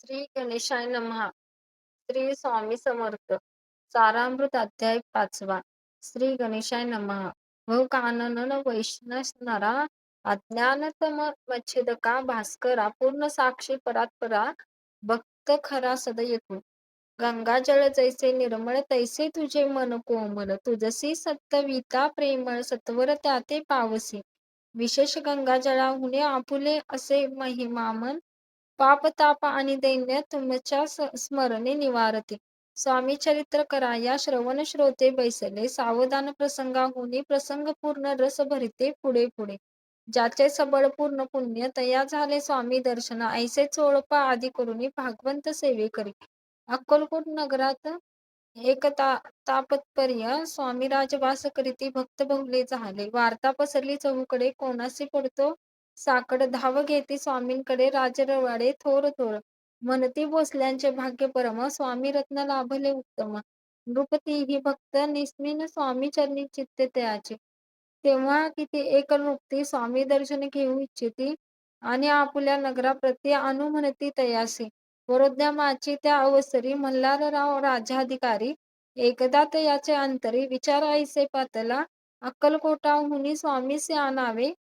श्री गणेशाय नमः. श्री स्वामी समर्थ. सारामृत अध्याय 5वा. श्री गणेशाय नमः. भव कानन वैष्णसनरा अज्ञानतमच्छेदका भास्करा पूर्ण साक्षी परात्परा भक्त खरा सदयतु. गंगाजळ जैसे निर्मळ तैसे तुझे मन कोमल तुझसी सत्तविता प्रेमळ सत्वर त्याते पावसी. विशेष गंगाजळाहुने आपुले असे महिमामन पाप ताप आणि दैन्य तुमच्या स्मरणे निवारते. स्वामी चरित्र करा या श्रवण श्रोते बैसले सावधान प्रसंगाहुनी प्रसंग पूर्ण रस भरिते पुढे पुढे. ज्याचे सबळ पूर्ण पुण्य तया झाले स्वामी दर्शन ऐसे चोळपा आदी करुणी भागवंत सेवे करी. अक्कलकोट नगरात एक तापत्पर्य स्वामी राजवास करीती भक्त बहुले झाले. वार्ता पसरली चहूकडे कोणासी पडतो साकड धाव घेती स्वामींकडे राजरवाडे थोर थोर. म्हणती भोसल्यांचे भाग्य परम स्वामी रत्न लाभले उत्तम. नृपती ही भक्त निस्मिन स्वामी चरणी चित्ते तयाचे. तेव्हा किती एक नृपती स्वामी दर्शन घेऊ इच्छिती आणि आपुल्या नगराप्रती अनु म्हणती तयासी. वरोद्यमाची त्या अवसरी मल्हारराव राज्याधिकारी एकदा तयाचे अंतरी विचार ऐसे पातला अक्कलकोटाहुनी स्वामीसी आणावे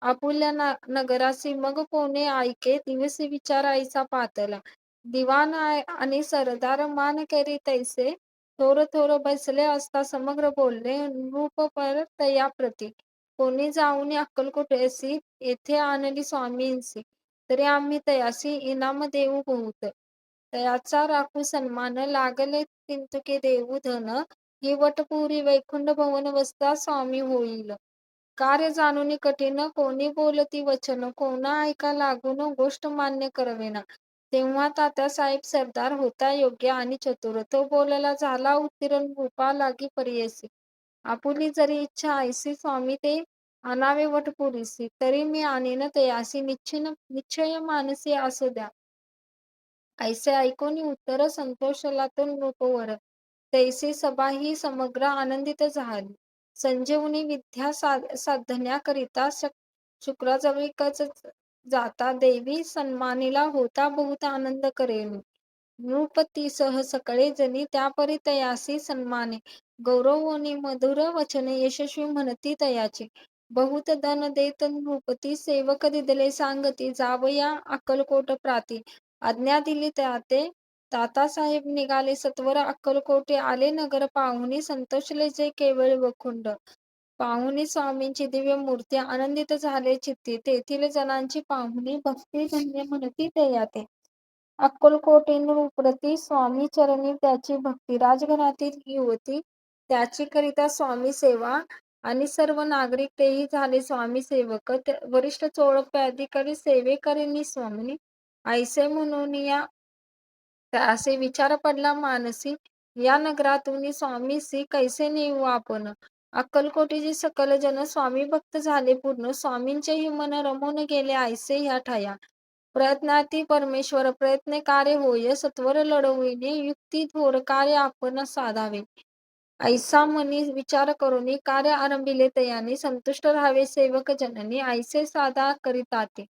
आपुल्या नगरासी मग कोणे ऐके दिवसी विचार ऐसा पातला. दिवाण आणि सरदार मान करी तैसे थोर थोर बसले असता समग्र बोलले नृप पर तया प्रती. कोणी जाऊन अक्कलकोटसी येथे आणली स्वामींसी तरी आम्ही तयासी इनाम देऊ बहुत. तयाचा राखू सन्मान लागले किंतुके देऊ धन ही वटपुरी वैकुंठ भवन वसता स्वामी होईल. कार्य जाणून कठीण कोणी बोलती वचन कोणा ऐका लागून गोष्ट मान्य करवेना. तेव्हा तात्यासाहेब सरदार होता योग्य आणि चतुर. तो बोलला झाला उत्तीर्ण रूपा लागी पर्ययसी. आपुली जरी इच्छा ऐसी स्वामी ते आणावे वटपुरीसी तरी मी आणीन तयासी निश्चय मानसी असू द्या. ऐसे ऐकून उत्तर संतोषला तो नृपवर. तैसी सभा ही समग्र आनंदित झाली. संजीवनी विद्या साधण्याकरिता शुक्राजवळीकच जाता देवी सन्मानीला होता बहुत आनंद करेनी. नृपतीसह सकळे जणी त्यापरी तयासी सन्माने गौरवोनी मधुर वचने यशस्वी म्हणती तयाचे. बहुत धन देत नृपती सेवक दिदले सांगती जावया अक्कलकोट प्राती. आज्ञा दिली त्याते तातासाहेब निघाले सत्वर अक्कलकोटे आले नगर पाहुणी संतोषले जे केवळ वखुंड. पाहुणी स्वामींची दिव्य मूर्ती आनंदित झाले चित्ती तेथील जणांची पाहुणी भक्ती धन्य म्हणती तयाते. अक्कलकोटे नृपती स्वामी चरणी त्याची भक्ती राजघरातील युवती त्याची करिता स्वामी सेवा आणि सर्व नागरिक तेही झाले स्वामी सेवक. वरिष्ठ चोळप्याधिकारी सेवे करेनी स्वामिनी ऐसे म्हणून या असे विचार पडला मानसी या नगरातून स्वामीसी कैसे नेऊ आपण. अक्कलकोटीचे सकल जन स्वामी भक्त झाले पूर्ण. स्वामींचेही मन रमून गेले ऐसे ह्या ठाया. प्रयत्नाती परमेश्वर प्रयत्न कार्य होय सत्वर लढविणे युक्ती थोर कार्य आपण साधावे. ऐसा मनी विचार करून कार्य आरंभिले तयाने संतुष्ट राहावे सेवक जननी ऐसे साधा करिताते.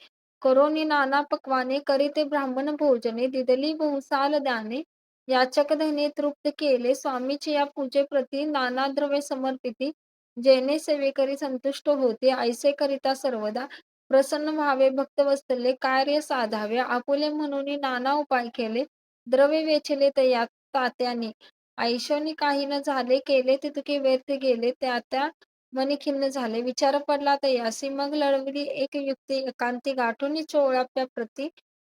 करोनी नाना पक्वाने करीते ब्राह्मण भोजने दिदली बहुसाल दाने. याचक धने तृप्त केले स्वामीची या पूजेप्रती नाना द्रव्ये समर्पिती जेणे सेवेकरी संतुष्ट होते ऐसे करिता सर्वदा प्रसन्न व्हावे भक्त वत्सले कार्य साधावे. आपुले म्हणून नाना उपाय केले द्रव्ये वेचले तात्याने ऐशोनी काही न झाले केले तितके व्यर्थ गेले. त्या मनी खिन्न झाले विचार पडला तयासी मग लढवली एक युक्ती एकांती गाठून चोळप्याप्रती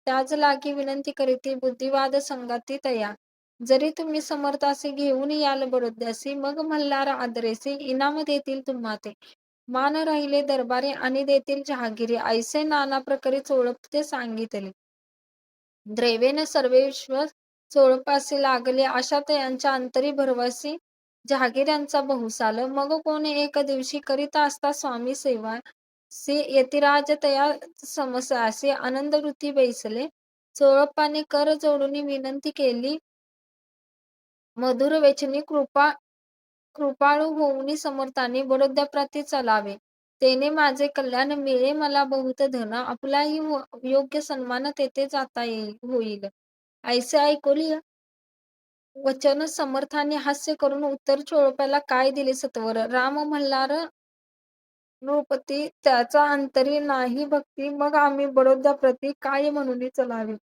त्याच लागी विनंती करीती बुद्धिवाद संगाती तया. जरी तुम्ही समर्थासी घेऊन याल बरोद्यासी मग मल्हार आदरेसी इनाम देतील तुम्हा ते. मान राहिले दरबारी आणि देतील जहागिरी ऐसे नाना प्रकारे चोळपते सांगितले. द्रव्येन सर्वेश्व चोळपासी लागले अशा तयांच्या अंतरी भरवासी जहागिऱ्यांचा बहुसाल. मग कोणी एक दिवशी करीत असता स्वामी सेवा यतिराज तया समसासी आनंद वृत्ती बैसले. चोळप्पाने कर जोडून विनंती केली मधुर वेचनी कृपाळू होऊन समर्थाने बडोद्याप्रती चलावे. तेने माझे कल्याण मिळे मला बहुत धन आपलाही योग्य सन्मान तेथे जाता होईल. ऐसे ऐकोली वचन समर्थाने हास्य करून उत्तर चोळप्याला काय दिले सत्वर. राम मल्हार नृपती त्याचा अंतरी नाही भक्ती, मग आम्ही बडोद्याप्रती काय म्हणून चलावे.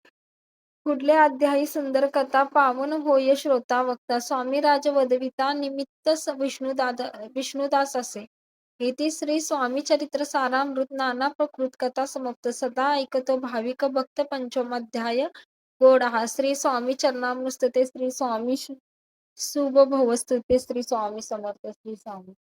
पुढले अध्यायी सुंदर कथा पावन होय श्रोता वक्ता. स्वामी राज वदविता निमित्त विष्णुदास असे. इति श्री स्वामी चरित्र सारामृत नाना प्रकृत कथा समाप्त. सदा ऐकतो भाविक भक्त पंचमाध्याय गोड हा. श्री स्वामी चरणामृतस्ते. श्री स्वामी शुभ भवस्तुते. श्री स्वामी समर्थ. श्री स्वामी